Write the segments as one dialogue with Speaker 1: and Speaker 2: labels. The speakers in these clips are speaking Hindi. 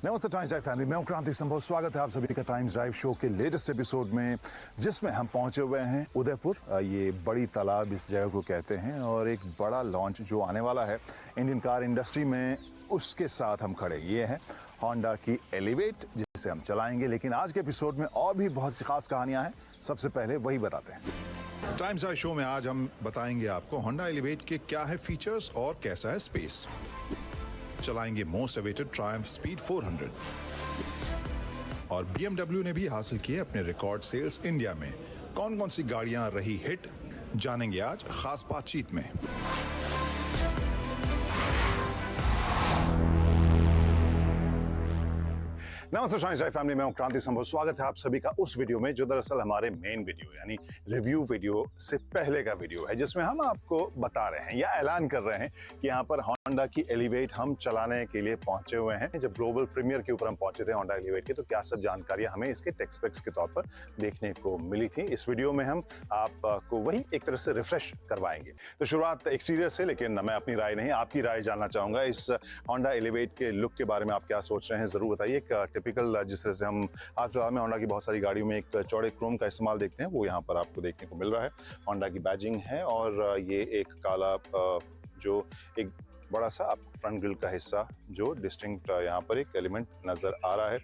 Speaker 1: नमस्ते टाइम्स ड्राइव फैमिली, मैं हूं क्रांति संभव। स्वागत है आप सभी का टाइम्स ड्राइव शो के लेटेस्ट एपिसोड में, जिसमें हम पहुंचे हुए हैं उदयपुर। ये बड़ी तालाब इस जगह को कहते हैं और एक बड़ा लॉन्च जो आने वाला है इंडियन कार इंडस्ट्री में, उसके साथ हम खड़े। ये है होंडा की एलिवेट, जिसे हम चलाएंगे। लेकिन आज के एपिसोड में और भी बहुत सी खास कहानियां हैं। सबसे पहले वही बताते हैं। टाइम्स ड्राइव शो में आज हम बताएंगे आपको होंडा एलिवेट के क्या है फीचर्स और कैसा है स्पेस। चलाएंगे मोस्ट अवेटेड ट्रायम्फ स्पीड 400 और BMW ने भी हासिल किए अपने रिकॉर्ड सेल्स इंडिया में। कौन कौन सी गाड़ियां रही हिट, जानेंगे आज खास बातचीत में। नमस्ते टाइम्स ड्राइव फैमिली, मैं हूं क्रांति संभव। स्वागत है आप सभी का उस वीडियो में जो दरअसल हमारे मेन वीडियो यानी रिव्यू वीडियो से पहले का वीडियो है, जिसमें हम आपको बता रहे हैं या ऐलान कर रहे हैं कि यहाँ पर होंडा की एलिवेट हम चलाने के लिए पहुंचे हुए हैं। जब ग्लोबल प्रीमियर के ऊपर हम पहुंचे थे होंडा एलिवेट के, तो क्या सब जानकारियां हमें इसके टेक स्पेक्स के तौर पर देखने को मिली थी। इस वीडियो में हम आपको वही एक तरह से रिफ्रेश करवाएंगे। तो शुरुआत एक्सटीरियर से, लेकिन मैं अपनी राय नहीं, आपकी राय जानना चाहूंगा इस होंडा एलिवेट के लुक के बारे में। आप क्या सोच रहे हैं जरूर बताइए। एक टिपिकल जिस तरह से हम आज फिलहाल में होंडा की बहुत सारी गाड़ियों में एक चौड़े क्रोम का इस्तेमाल देखते हैं, वो यहाँ पर आपको देखने को मिल रहा है। होंडा की बैजिंग है और ये एक काला जो एक बड़ा सा आपको फ्रंट ग्रिल का हिस्सा जो डिस्टिंक्ट यहाँ पर एक एलिमेंट नजर आ रहा है।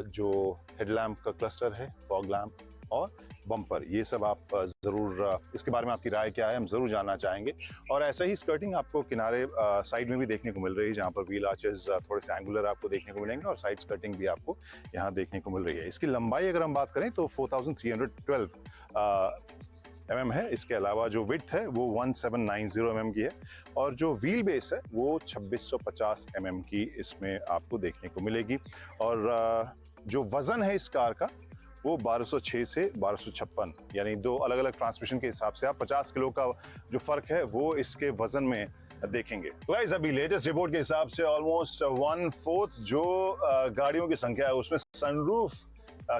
Speaker 1: जो हेडलैम्प का क्लस्टर है, फॉग लैम्प और बम्पर, ये सब आप जरूर, इसके बारे में आपकी राय क्या है हम जरूर जानना चाहेंगे। और ऐसा ही स्कर्टिंग आपको किनारे साइड में भी देखने को मिल रही है, जहाँ पर व्हील आर्चेस थोड़े से एंगुलर आपको देखने को मिलेंगे और साइड स्कर्टिंग भी आपको यहाँ देखने को मिल रही है। इसकी लंबाई अगर हम बात करें तो 4312 mm है। इसके अलावा जो विड्थ है वो 1790 mm की है और जो व्हील बेस है वो 2650 mm की इसमें आपको देखने को मिलेगी। और जो वजन है इस कार का वो 1206 से 1256, यानी दो अलग अलग ट्रांसमिशन के हिसाब से आप 50 किलो का जो फर्क है वो इसके वजन में देखेंगे। तो गाइस, अभी लेटेस्ट रिपोर्ट के हिसाब से ऑलमोस्ट 1/4 जो गाड़ियों की संख्या है उसमें सनरूफ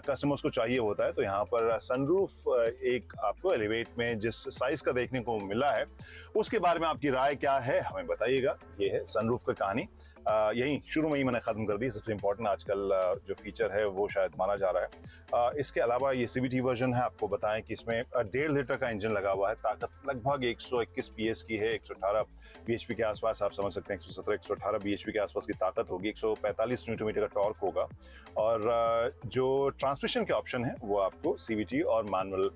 Speaker 1: कस्टमर्स को चाहिए होता है। तो यहाँ पर सनरूफ एक आपको एलिवेट में जिस साइज का देखने को मिला है, उसके बारे में आपकी राय क्या है हमें बताइएगा। ये है सनरूफ का कहानी। यही शुरू में ही मैंने खत्म कर दी। सबसे इंपॉर्टेंट आजकल जो फीचर है वो शायद माना जा रहा है। इसके अलावा ये CVT वर्जन है। आपको बताएं कि इसमें 1.5 लीटर का इंजन लगा हुआ है। ताकत लगभग 121 PS की है, 118 bhp के आसपास आप समझ सकते हैं। 117-118 bhp के आसपास की ताकत होगी, 145 न्यूटन मीटर का टॉर्क होगा। और जो ट्रांसमिशन के ऑप्शन है वो आपको CVT और मैनुअल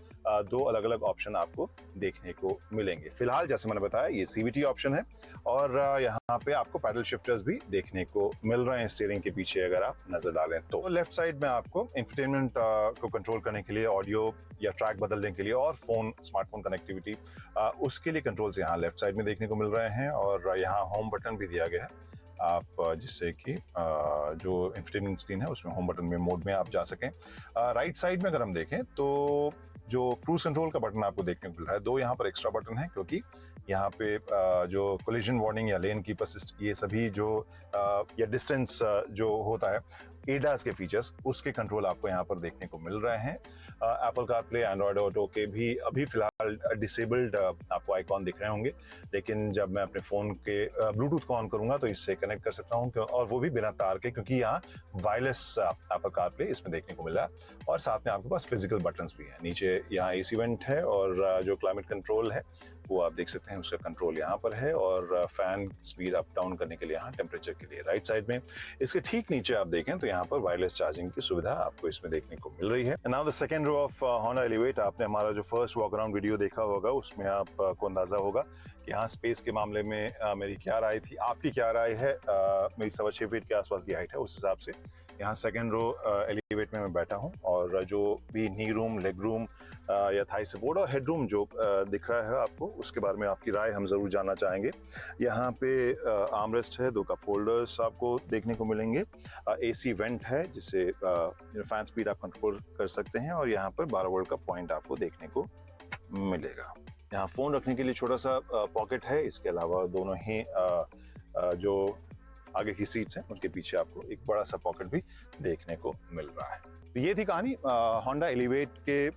Speaker 1: दो अलग अलग ऑप्शन आपको देखने को मिलेंगे। फिलहाल जैसे मैंने बताया ये CVT ऑप्शन है और यहाँ पे आपको पैडल शिफ्टर्स भी देखने को मिल रहे हैं स्टीयरिंग के पीछे अगर आप नजर डालें तो। लेफ्ट साइड में आपको इंफोटेनमेंट को कंट्रोल करने के लिए, ऑडियो या ट्रैक बदलने के लिए और फोन स्मार्टफोन कनेक्टिविटी, उसके लिए कंट्रोल्स यहाँ लेफ्ट साइड में देखने को मिल रहे हैं। और यहाँ होम बटन भी दिया गया है आप, जिससे कि जो इंफोटेनमेंट स्क्रीन है उसमें होम बटन में मोड में आप जा सकें। राइट साइड में अगर हम देखें तो जो क्रूज कंट्रोल का बटन आपको देखने को मिल रहा है, 2 यहाँ पर एक्स्ट्रा बटन है, क्योंकि यहाँ पे जो कोलिजन वार्निंग या लेन कीपर असिस्ट, ये सभी जो या डिस्टेंस जो होता है, एडास के फीचर्स, उसके कंट्रोल आपको यहाँ पर देखने को मिल रहे हैं। एप्पल कारप्ले, एंड्रॉयड ऑटो के भी अभी फिलहाल डिसेबल्ड आपको आइकॉन दिख रहे होंगे, लेकिन जब मैं अपने फोन के ब्लूटूथ को ऑन करूंगा तो इससे कनेक्ट कर सकता हूँ, और वो भी बिना तार के, क्योंकि यहाँ वायरलेस एप्पल कारप्ले इसमें देखने को मिल रहा है। और साथ में आपके पास फिजिकल बटन्स भी हैं। नीचे यहाँ AC वेंट है और जो क्लाइमेट कंट्रोल है वो आप देख सकते हैं, उसका कंट्रोल यहाँ पर है। और फैन स्पीड अप डाउन करने के लिए यहाँ टेम्परेचर के लिए राइट साइड में। इसके ठीक नीचे आप देखें तो यहाँ पर वायरलेस चार्जिंग की सुविधा आपको इसमें देखने को मिल रही है। Now the second row of Honda Elevate. आपने हमारा जो फर्स्ट वॉक अराउंड वीडियो देखा होगा, उसमें आपको अंदाजा होगा कि यहाँ स्पेस के मामले में मेरी क्या राय थी, आपकी क्या राय है। मेरी 6.25 फीट के आसपास की हाइट है, उस हिसाब से यहाँ सेकंड रो एलिवेट में मैं बैठा हूँ। और जो भी नी रूम, लेग रूम या थाई सपोर्ट और हेड रूम जो दिख रहा है आपको, उसके बारे में आपकी राय हम जरूर जानना चाहेंगे। यहाँ पे आर्मरेस्ट है, 2 कप होल्डर्स आपको देखने को मिलेंगे। AC वेंट है, जिसे फैन स्पीड आप कंट्रोल कर सकते हैं। और यहाँ पर 12 वोल्ट का पॉइंट आपको देखने को मिलेगा। यहाँ फोन रखने के लिए छोटा सा पॉकेट है। इसके अलावा दोनों ही जो आगे की सीट्स हैं उनके पीछे आपको एक बड़ा सा पॉकेट भी देखने को मिल रहा है। तो ये थी कहानी होंडा एलिवेट के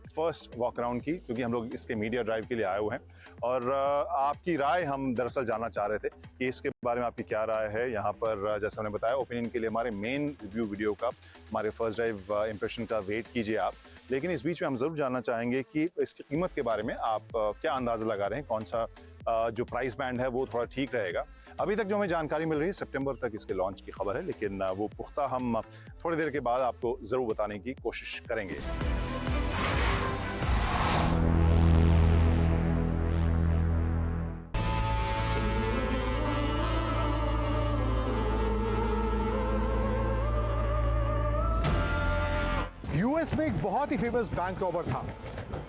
Speaker 1: फर्स्ट वॉक अराउंड की, क्योंकि हम लोग इसके मीडिया ड्राइव के लिए आए हुए हैं और आपकी राय हम दरअसल जानना चाह रहे थे कि इसके बारे में आपकी क्या राय है। यहाँ पर जैसा हमने बताया, ओपिनियन के लिए हमारे मेन रिव्यू वीडियो का, हमारे फर्स्ट ड्राइव इंप्रेशन का वेट कीजिए आप। लेकिन इस बीच में हम ज़रूर जानना चाहेंगे कि इसकी कीमत के बारे में आप क्या अंदाज़ा लगा रहे हैं, कौन सा जो प्राइस बैंड है वो थोड़ा ठीक रहेगा। अभी तक जो हमें जानकारी मिल रही है सितंबर तक इसके लॉन्च की खबर है, लेकिन वो पुख्ता हम थोड़ी देर के बाद आपको ज़रूर बताने की कोशिश करेंगे।
Speaker 2: यूएस में एक बहुत ही फेमस बैंक रॉबर था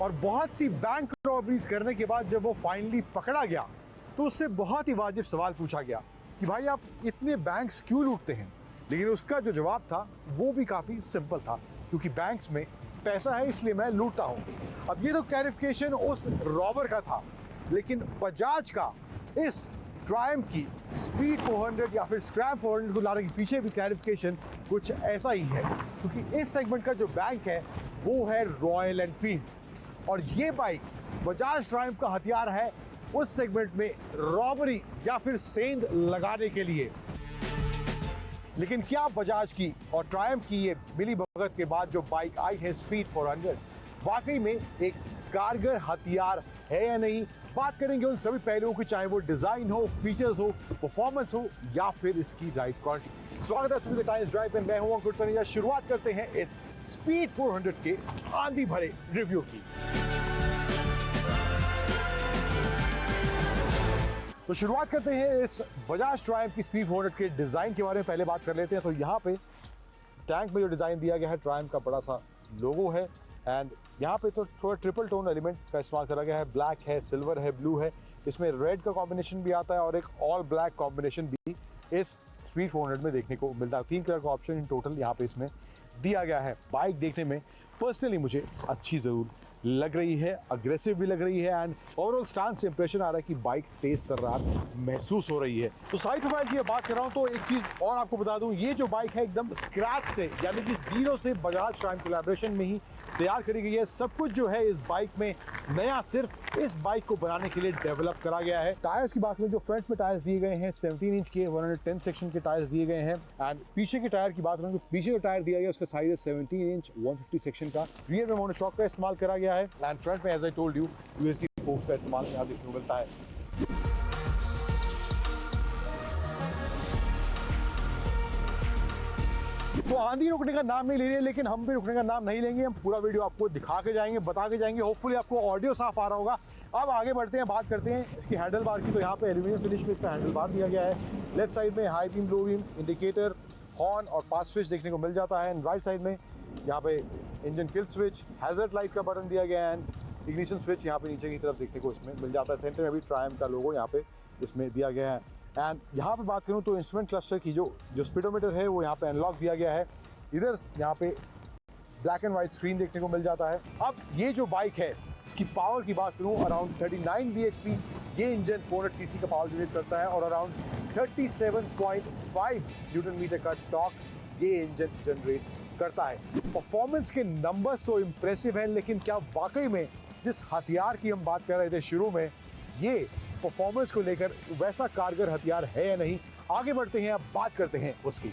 Speaker 2: और बहुत सी बैंक रॉबरीज करने के बाद जब वो फाइनली पकड़ा गया तो उससे बहुत ही वाजिब सवाल पूछा गया कि भाई आप इतने बैंक्स क्यों लूटते हैं। लेकिन उसका जो जवाब था वो भी काफ़ी सिंपल था, क्योंकि बैंक्स में पैसा है इसलिए मैं लूटता हूँ। अब ये तो क्लैरिफिकेशन उस रॉबर का था, लेकिन बजाज का इस ट्रायम्फ की स्पीड 400 या फिर स्क्रैप 400 को लाने के पीछे भी क्लैरिफिकेशन कुछ ऐसा ही है, क्योंकि इस सेगमेंट का जो बैंक है वो है रॉयल एनफील्ड और ये बाइक बजाज ट्रायम्फ का हथियार है उस सेगमेंट में रॉबरी या फिर सेंध लगाने के लिए। लेकिन क्या बजाज की और ट्रायम्फ की ये मिली भगत के बाद जो बाइक आई है स्पीड 400 वाकई में एक कारगर हथियार है या नहीं? बात करेंगे उन सभी पहलुओं की, चाहे वो डिजाइन हो, फीचर्स हो, परफॉर्मेंस हो या फिर इसकी राइड क्वालिटी। स्वागत है सुबह टाइम्स ड्राइव में, मैं हूं अंकुर तनेजा। शुरुआत करते हैं इस स्पीड 400 के आंधी भरे रिव्यू की। तो शुरुआत करते हैं इस बजाज ट्रायम्फ की स्पीड 400 के डिजाइन के बारे में। पहले बात कर लेते हैं। तो यहाँ पे टैंक में जो डिजाइन दिया गया है ट्रायम्फ का बड़ा सा लोगो है एंड यहाँ पे तो थोड़ा ट्रिपल टोन एलिमेंट का इस्तेमाल करा गया है। ब्लैक है, सिल्वर है, ब्लू है, इसमें रेड का कॉम्बिनेशन भी आता है और एक ऑल ब्लैक कॉम्बिनेशन भी इस स्पीड 400 में देखने को मिलता है। 3 कलर का ऑप्शन इन टोटल यहाँ पे इसमें दिया गया है। बाइक देखने में पर्सनली मुझे अच्छी ज़रूर लग रही है, अग्रेसिव भी लग रही है एंड ओवरऑल स्टांस से इंप्रेशन आ रहा है कि बाइक तेज तर्रार महसूस हो रही है। तो साइड प्रोफाइल की बात कर रहा हूँ तो एक चीज़ और आपको बता दूँ, ये जो बाइक है एकदम स्क्रैच से यानी कि जीरो से बजाज ट्रायम्फ कोलैबोरेशन में ही तैयार करी गई है। सब कुछ जो है इस बाइक में नया सिर्फ इस बाइक को बनाने के लिए डेवलप करा गया है। टायर्स की बात करें, जो फ्रंट में टायर्स दिए गए हैं 17 इंच के 110 सेक्शन के टायर्स दिए गए हैं एंड पीछे के टायर की बात करें तो पीछे जो टायर दिया गया उसका साइज है 17 इंच 150 सेक्शन का। रियर में मोनोशॉक का इस्तेमाल करा गया है एंड फ्रंट में as I told you USD ports का इस्तेमाल यहाँ देखने को मिलता है। तो आंधी रुकने का नाम नहीं ले रही है, लेकिन हम भी रुकने का नाम नहीं लेंगे। हम पूरा वीडियो आपको दिखा के जाएंगे, बता के जाएंगे। होपफुली आपको ऑडियो साफ आ रहा होगा। अब आगे बढ़ते हैं, बात करते हैं इसकी हैंडल बार की। तो यहाँ पे एल्यूमिनियम फिनिश में इसका हैंडल बार दिया गया है। लेफ्ट साइड में high beam, low beam, indicator, horn और पास स्विच देखने को मिल जाता है एंड राइट साइड में यहाँ पे engine kill switch, hazard light का बटन दिया गया है एंड इग्निशन स्विच यहाँ पे नीचे की तरफ देखने को इसमें मिल जाता है। सेंटर में भी ट्रायम्फ का लोगो यहाँ पे इसमें दिया गया है एंड यहाँ पे बात करूँ तो इंस्ट्रूमेंट क्लस्टर की जो स्पीडोमीटर है वो यहाँ पे अनलॉक दिया गया है। इधर यहाँ पे ब्लैक एंड व्हाइट स्क्रीन देखने को मिल जाता है। अब ये जो बाइक है इसकी पावर की बात करूँ, अराउंड 39 bhp ये इंजन 400 सीसी का पावर जनरेट करता है और अराउंड 37.5 न्यूटन मीटर का टॉर्क ये इंजन जनरेट करता है। परफॉर्मेंस के नंबर्स तो इम्प्रेसिव हैं, लेकिन क्या वाकई में जिस हथियार की हम बात कर रहे थे शुरू में, ये परफॉर्मेंस को लेकर वैसा कारगर हथियार है या नहीं? आगे बढ़ते हैं, अब बात करते हैं उसकी।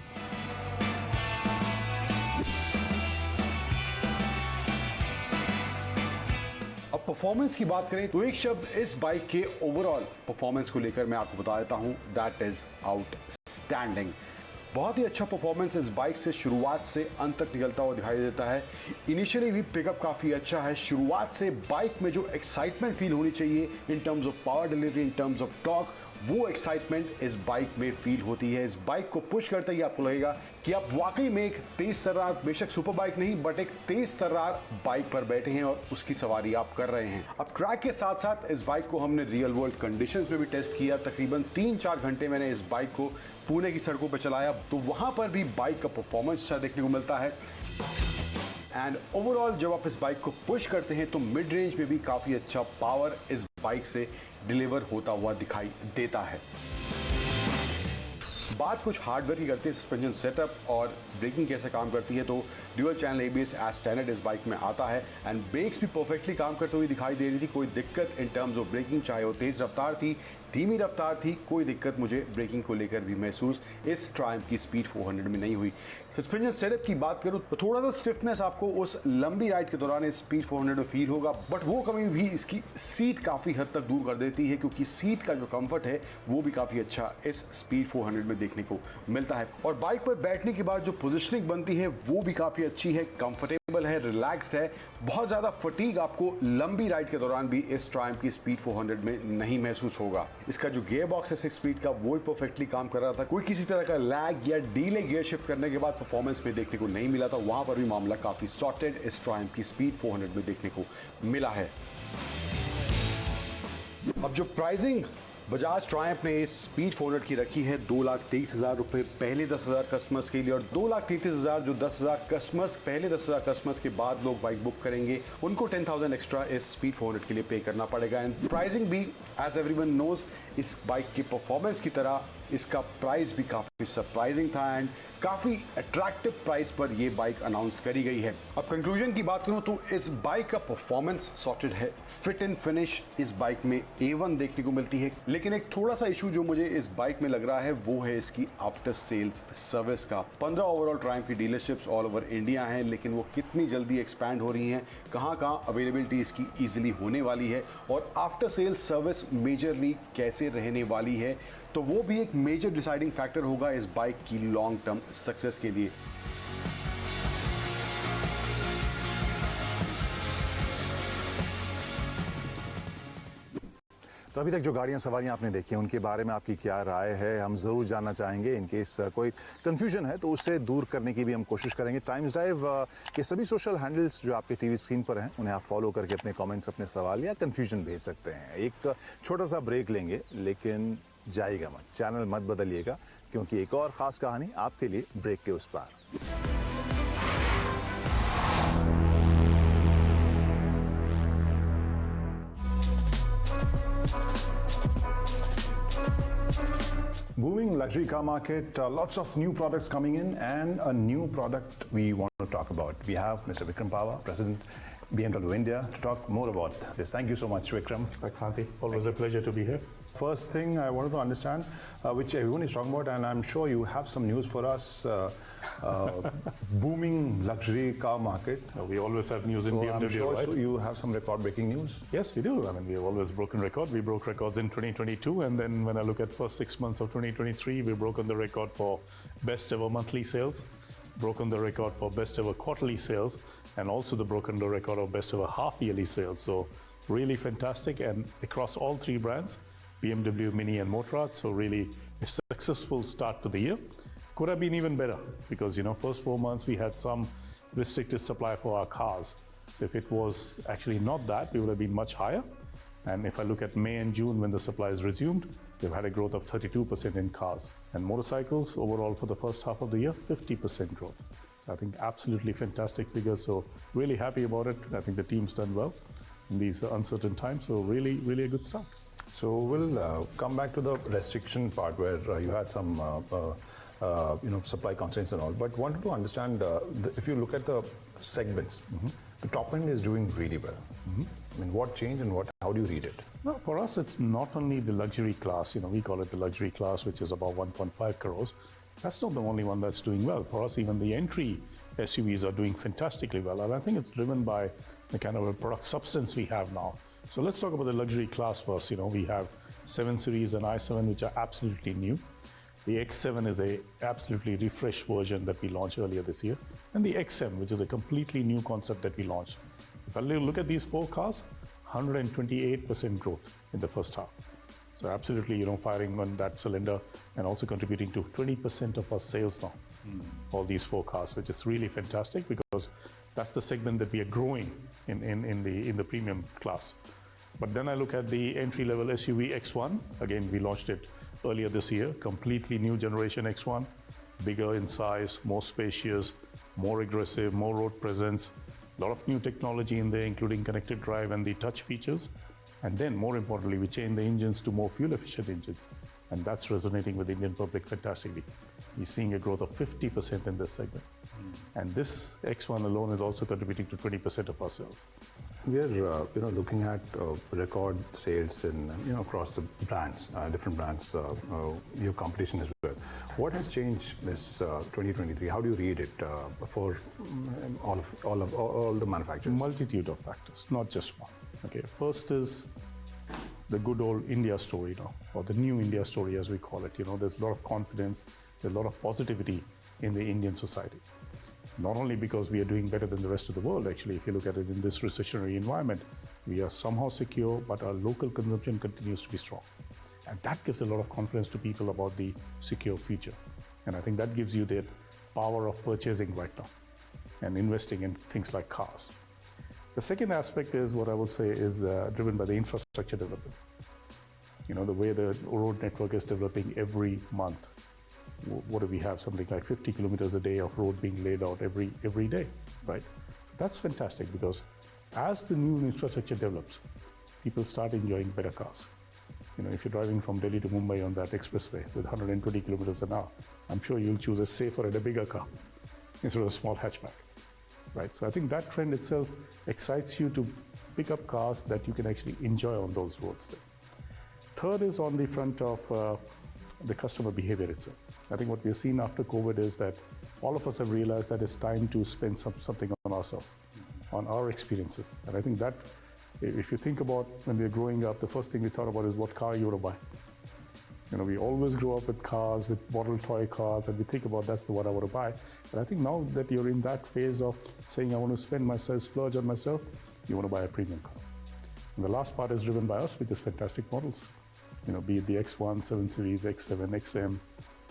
Speaker 3: अब परफॉर्मेंस की बात करें तो एक शब्द इस बाइक के ओवरऑल परफॉर्मेंस को लेकर मैं आपको बता देता हूं, दैट इज आउटस्टैंडिंग। बहुत ही अच्छा परफॉर्मेंस इस बाइक से शुरुआत से अंत तक निकलता हुआ दिखाई देता है। इनिशियली भी पिकअप काफ़ी अच्छा है। शुरुआत से बाइक में जो एक्साइटमेंट फील होनी चाहिए in terms of power delivery, in terms of torque, वो एक्साइटमेंट इस बाइक में फील होती है। इस बाइक को पुश करते ही आपको लगेगा कि आप वाकई में एक तेज तर्रार, बेशक सुपर बाइक नहीं बट एक तेज तर्रार बाइक पर बैठे हैं और उसकी सवारी आप कर रहे हैं। अब ट्रैक के साथ साथ इस बाइक को हमने रियल वर्ल्ड कंडीशंस में भी टेस्ट किया। तकरीबन 3-4 घंटे मैंने इस बाइक को पुणे की सड़कों पर चलाया, तो वहां पर भी बाइक का परफॉर्मेंस अच्छा देखने को मिलता है एंड ओवरऑल जब आप इस बाइक को पुश करते हैं तो मिड रेंज में भी काफ़ी अच्छा पावर इस बाइक से डिलीवर होता हुआ दिखाई देता है। बात कुछ हार्डवेयर की करते हैं, सस्पेंशन सेटअप और ब्रेकिंग कैसे काम करती है, तो dual channel ABS as standard इस बाइक में आता है एंड ब्रेक्स भी परफेक्टली काम करते हुए दिखाई दे रही थी। कोई दिक्कत इन टर्म्स ऑफ ब्रेकिंग, चाहे वो तेज रफ्तार थी धीमी रफ्तार थी, कोई दिक्कत मुझे ब्रेकिंग को लेकर भी महसूस इस ट्रायम्फ की स्पीड 400 में नहीं हुई। सस्पेंशन सेटअप की बात करूं तो थोड़ा सा स्टिफनेस आपको उस लंबी राइड के दौरान इस स्पीड 400 में फील होगा, बट वो कमी भी इसकी सीट काफ़ी हद तक दूर कर देती है, क्योंकि सीट का जो कंफर्ट है वो भी काफ़ी अच्छा इस स्पीड 400 में देखने को मिलता है। और बाइक पर बैठने के बाद जो पोजिशनिंग बनती है वो भी काफ़ी अच्छी है, कंफर्टेबल है, रिलैक्स्ड है। बहुत ज़्यादा फटीग आपको लंबी राइड के दौरान भी इस ट्रायम्फ की स्पीड 400 में नहीं महसूस होगा। इसका जो गियर बॉक्स है 6 स्पीड का वो परफेक्टली काम कर रहा था, कोई किसी तरह का लैग या डीले गियर शिफ्ट करने के बाद परफॉर्मेंस में देखने को नहीं मिला था। वहां पर भी मामला काफ़ी सॉर्टेड इस ट्रायम्फ की स्पीड 400 में देखने को मिला है। अब जो प्राइसिंग बजाज ट्रायम्फ ने इस स्पीड 400 की रखी है 2,23,000 रुपये पहले 10,000 कस्टमर्स के लिए, और 2,33,000 जो 10,000 कस्टमर्स पहले 10,000 कस्टमर्स के बाद लोग बाइक बुक करेंगे उनको 10,000 एक्स्ट्रा इस स्पीड 400 के लिए पे करना पड़ेगा। एंड प्राइसिंग भी एज एवरीवन नोज इस बाइक की परफॉर्मेंस की तरह इसका प्राइस भी काफ़ी सरप्राइजिंग था एंड काफ़ी अट्रैक्टिव प्राइस पर यह बाइक अनाउंस करी गई है। अब कंक्लूजन की बात करूं तो इस बाइक का परफॉर्मेंस सॉर्टेड है, फिट एंड फिनिश इस बाइक में A1 देखने को मिलती है। लेकिन एक थोड़ा सा इशू जो मुझे इस बाइक में लग रहा है वो है इसकी आफ्टर सेल्स सर्विस का। 15 ओवरऑल ट्रायम्फ की डीलरशिप्स ऑल ओवर इंडिया हैं, लेकिन वो कितनी जल्दी एक्सपैंड हो रही हैं, कहाँ कहाँ अवेलेबिलिटी इसकी ईजिली होने वाली है, और आफ्टर सेल्स सर्विस मेजरली कैसे रहने वाली है, तो वो भी एक मेजर डिसाइडिंग फैक्टर होगा इस बाइक की लॉन्ग टर्म सक्सेस के लिए।
Speaker 1: तो अभी तक जो गाड़ियां सवारियां आपने देखी हैं उनके बारे में आपकी क्या राय है, हम ज़रूर जानना चाहेंगे। इनकेस कोई कन्फ्यूजन है तो उससे दूर करने की भी हम कोशिश करेंगे। टाइम्स ड्राइव के सभी सोशल हैंडल्स जो आपके टीवी स्क्रीन पर हैं उन्हें आप फॉलो करके अपने कमेंट्स, अपने सवाल या कन्फ्यूजन भेज सकते हैं। एक छोटा सा ब्रेक लेंगे, लेकिन जाइएगा मत, चैनल मत बदलिएगा, क्योंकि एक और ख़ास कहानी आपके लिए ब्रेक के उस पार। Booming luxury car market, lots of new products coming in, and a new product we want to talk about. We have Mr. Vikram Pawah, President, BMW India, to talk more about this. Thank you so much, Vikram.
Speaker 4: Kranti, always a pleasure to be here.
Speaker 1: First thing I wanted to understand, which everyone is talking about, and I'm sure you have some news for us, booming luxury car market.
Speaker 4: We always have news in
Speaker 1: So
Speaker 4: BMW,
Speaker 1: I'm sure
Speaker 4: right?
Speaker 1: so you have some record-breaking news.
Speaker 4: Yes, we do. I mean, we have always broken record. We broke records in 2022, and then when I look at first 6 months of 2023, we've broken the record for best ever monthly sales, broken the record for best ever quarterly sales, and also broken the record of best ever half-yearly sales. So really fantastic, and across all three brands, BMW, Mini, and Motorrad. So really a successful start to the year. Could have been even better because, you know, first 4 months we had some restricted supply for our cars. So if it was actually not that, we would have been much higher. And if I look at May and June when the supply is resumed, we've had a growth of 32% in cars. And motorcycles overall for the first half of the year, 50% growth. So I think absolutely fantastic figures. So really happy about it. I think the team's done well in these uncertain times. So really, really a good start.
Speaker 1: So we'll come back to the restriction part where you had some supply constraints and all. But wanted to understand if you look at the segments, the top end is doing really well. I mean, what changed and how do you read it?
Speaker 4: No, for us, it's not only the luxury class. You know, we call it the luxury class, which is about 1.5 crores. That's not the only one that's doing well. For us, even the entry SUVs are doing fantastically well. And I think it's driven by the kind of a product substance we have now. So let's talk about the luxury class first. You know, we have 7 Series and i7, which are absolutely new. The X7 is a absolutely refreshed version that we launched earlier this year. And the XM, which is a completely new concept that we launched. If I look at these 4 cars, 128% growth in the first half. So absolutely, you know, firing on that cylinder and also contributing to 20% of our sales now. All these 4 cars, which is really fantastic because that's the segment that we are growing in the premium class. But then I look at the entry-level SUV X1. Again, we launched it earlier this year. Completely new generation X1, bigger in size, more spacious, more aggressive, more road presence. A lot of new technology in there, including connected drive and the touch features. And then, more importantly, we changed the engines to more fuel-efficient engines. And that's resonating with the Indian public fantastically. We're seeing a growth of 50% in this segment. And this X1 alone is also contributing to 20% of our sales.
Speaker 1: We are, looking at record sales in, across the brands, different brands, your competition as well. What has changed this 2023? How do you read it for all the manufacturers?
Speaker 4: Multitude of factors, not just one. Okay, first is the good old India story now, or the new India story as we call it. There's a lot of confidence, there's a lot of positivity in the Indian society. Not only because we are doing better than the rest of the world, actually, if you look at it in this recessionary environment, we are somehow secure, but our local consumption continues to be strong. And that gives a lot of confidence to people about the secure future. And I think that gives you the power of purchasing right now and investing in things like cars. The second aspect is what I would say is driven by the infrastructure development. The way the road network is developing every month. What do we have? Something like 50 kilometers a day of road being laid out every day, right? That's fantastic because as the new infrastructure develops, people start enjoying better cars. If you're driving from Delhi to Mumbai on that expressway with 120 kilometers an hour, I'm sure you'll choose a safer and a bigger car instead of a small hatchback, right? So I think that trend itself excites you to pick up cars that you can actually enjoy on those roads there. Third is on the front of the customer behavior itself. I think what we've seen after COVID is that all of us have realized that it's time to spend something on ourselves, on our experiences. And I think that, if you think about when we were growing up, the first thing we thought about is what car you want to buy. We always grow up with cars, with model toy cars, and we think about that's what I want to buy. But I think now that you're in that phase of saying I want to spend myself, splurge on myself, you want to buy a premium car. And the last part is driven by us, which is fantastic models. Be it the X1, 7 Series, X7, XM,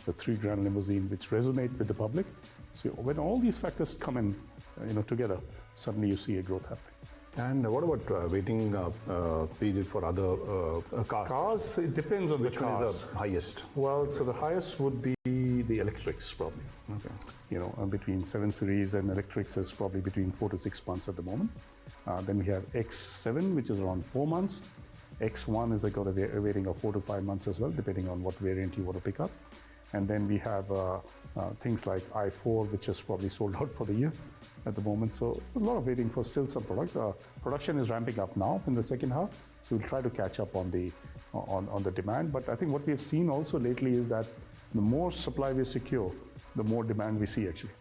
Speaker 4: the $3,000 limousine, which resonate with the public. So when all these factors come in, together, suddenly you see a growth happening.
Speaker 1: And what about waiting period for other cars?
Speaker 4: Cars, it depends on
Speaker 1: Which
Speaker 4: the cars.
Speaker 1: one is the highest?
Speaker 4: Well, so the highest would be the electrics probably.
Speaker 1: Okay.
Speaker 4: Between 7 Series and electrics is probably between 4 to 6 months at the moment. Then we have X7, which is around 4 months. X1 is got a waiting of 4 to 5 months as well, depending on what variant you want to pick up. And then we have things like i4, which is probably sold out for the year at the moment. So a lot of waiting for still some product. Production is ramping up now in the second half, so we'll try to catch up on the demand. But I think what we've seen also lately is that the more supply we secure, the more demand we see actually.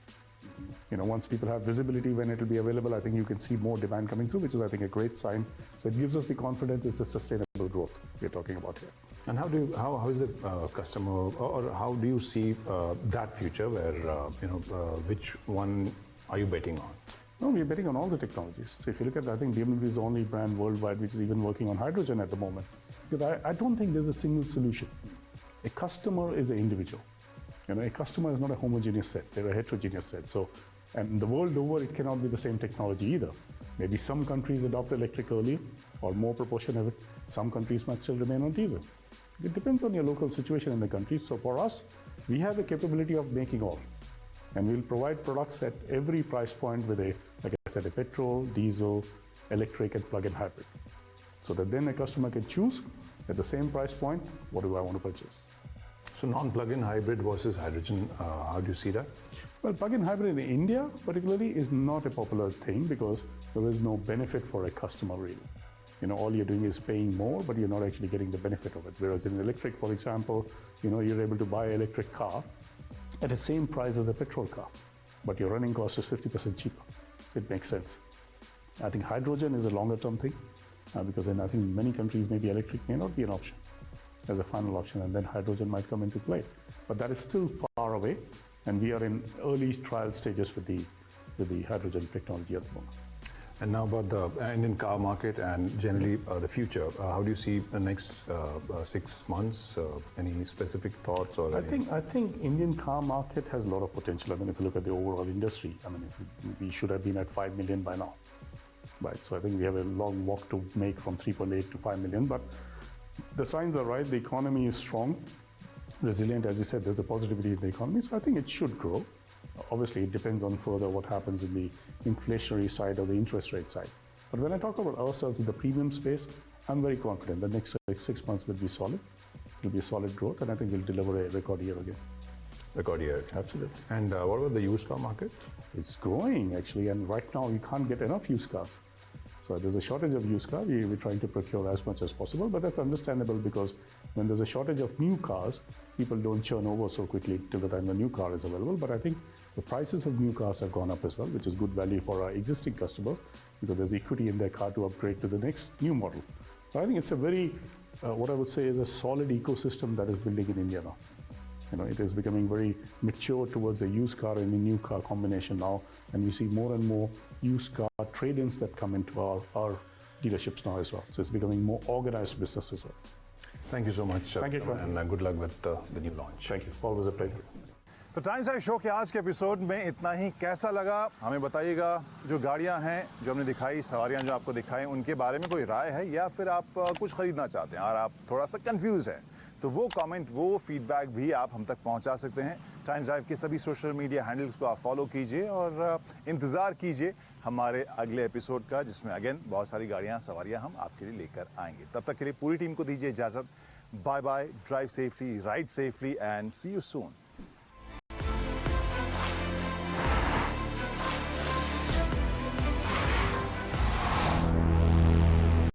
Speaker 4: Once people have visibility when it will be available, I think you can see more demand coming through, which is, I think, a great sign. So it gives us the confidence it's a sustainable growth we're talking about here.
Speaker 1: And how is the customer, or how do you see that future where, which one are you betting on?
Speaker 4: No, we're betting on all the technologies. So if you look at, I think BMW is the only brand worldwide which is even working on hydrogen at the moment. Because I don't think there's a single solution. A customer is an individual. A customer is not a homogeneous set, they're a heterogeneous set. So, and the world over, it cannot be the same technology either. Maybe some countries adopt electric early, or more proportion of it. Some countries might still remain on diesel. It depends on your local situation in the country. So for us, we have the capability of making all. And we'll provide products at every price point with like I said, a petrol, diesel, electric, and plug-in hybrid. So that then a customer can choose at the same price point, what do I want to purchase?
Speaker 1: So non-plug-in hybrid versus hydrogen, how do you see that?
Speaker 4: Well, plug-in hybrid in India particularly is not a popular thing because there is no benefit for a customer really. All you're doing is paying more, but you're not actually getting the benefit of it. Whereas in electric, for example, you're able to buy an electric car at the same price as a petrol car, but your running cost is 50% cheaper. So it makes sense. I think hydrogen is a longer-term thing because in I think many countries maybe electric may not be an option as a final option, and then hydrogen might come into play. But that is still far away, and we are in early trial stages with the hydrogen technology at the moment.
Speaker 1: And now about the Indian car market and generally the future. How do you see the next 6 months? Any specific thoughts? Or
Speaker 4: I think Indian car market has a lot of potential. I mean, if you look at the overall industry, I mean, we should have been at 5 million by now, right? So I think we have a long walk to make from 3.8 to 5 million, but the signs are right. The economy is strong, resilient. As you said, there's a positivity in the economy, so I think it should grow. Obviously, it depends on further what happens in the inflationary side or the interest rate side. But when I talk about ourselves in the premium space, I'm very confident the next 6 months will be solid. It will be a solid growth, and I think we'll deliver a record year again.
Speaker 1: Record year.
Speaker 4: Absolutely.
Speaker 1: And what about the used car market?
Speaker 4: It's growing, actually, and right now you can't get enough used cars. So there's a shortage of used car. We're trying to procure as much as possible, but that's understandable because when there's a shortage of new cars, people don't churn over so quickly till the time the new car is available. But I think the prices of new cars have gone up as well, which is good value for our existing customers because there's equity in their car to upgrade to the next new model. So I think it's a very, what I would say is a solid ecosystem that is building in India now. You know, it is becoming very mature towards a used car and a new car combination now, and we see more and more used car trade-ins that come into our dealerships now as well. So it's becoming more organized business as well.
Speaker 1: Thank you so much.
Speaker 4: Thank you,
Speaker 1: and good luck with the new launch.
Speaker 4: Thank you. Always a pleasure.
Speaker 1: तो टाइम्स लाइव शो के आज के एपिसोड में इतना ही। कैसा लगा हमें बताइएगा। जो गाड़ियां हैं जो हमने दिखाई, सवारियां जो आपको दिखाई, उनके बारे में कोई राय है या फिर आप कुछ खरीदना चाहते हैं और आप थोड़ा सा कंफ्यूज हैं, तो वो कमेंट, वो फीडबैक भी आप हम तक पहुंचा सकते हैं। टाइम्स लाइव के सभी सोशल मीडिया हैंडल्स को आप फॉलो कीजिए और इंतज़ार कीजिए हमारे अगले एपिसोड का, जिसमें अगेन बहुत सारी गाड़ियां, सवारियां हम आपके लिए लेकर आएंगे। तब तक के लिए पूरी टीम को दीजिए इजाज़त। Bye bye, drive safely, ride safely and see you soon.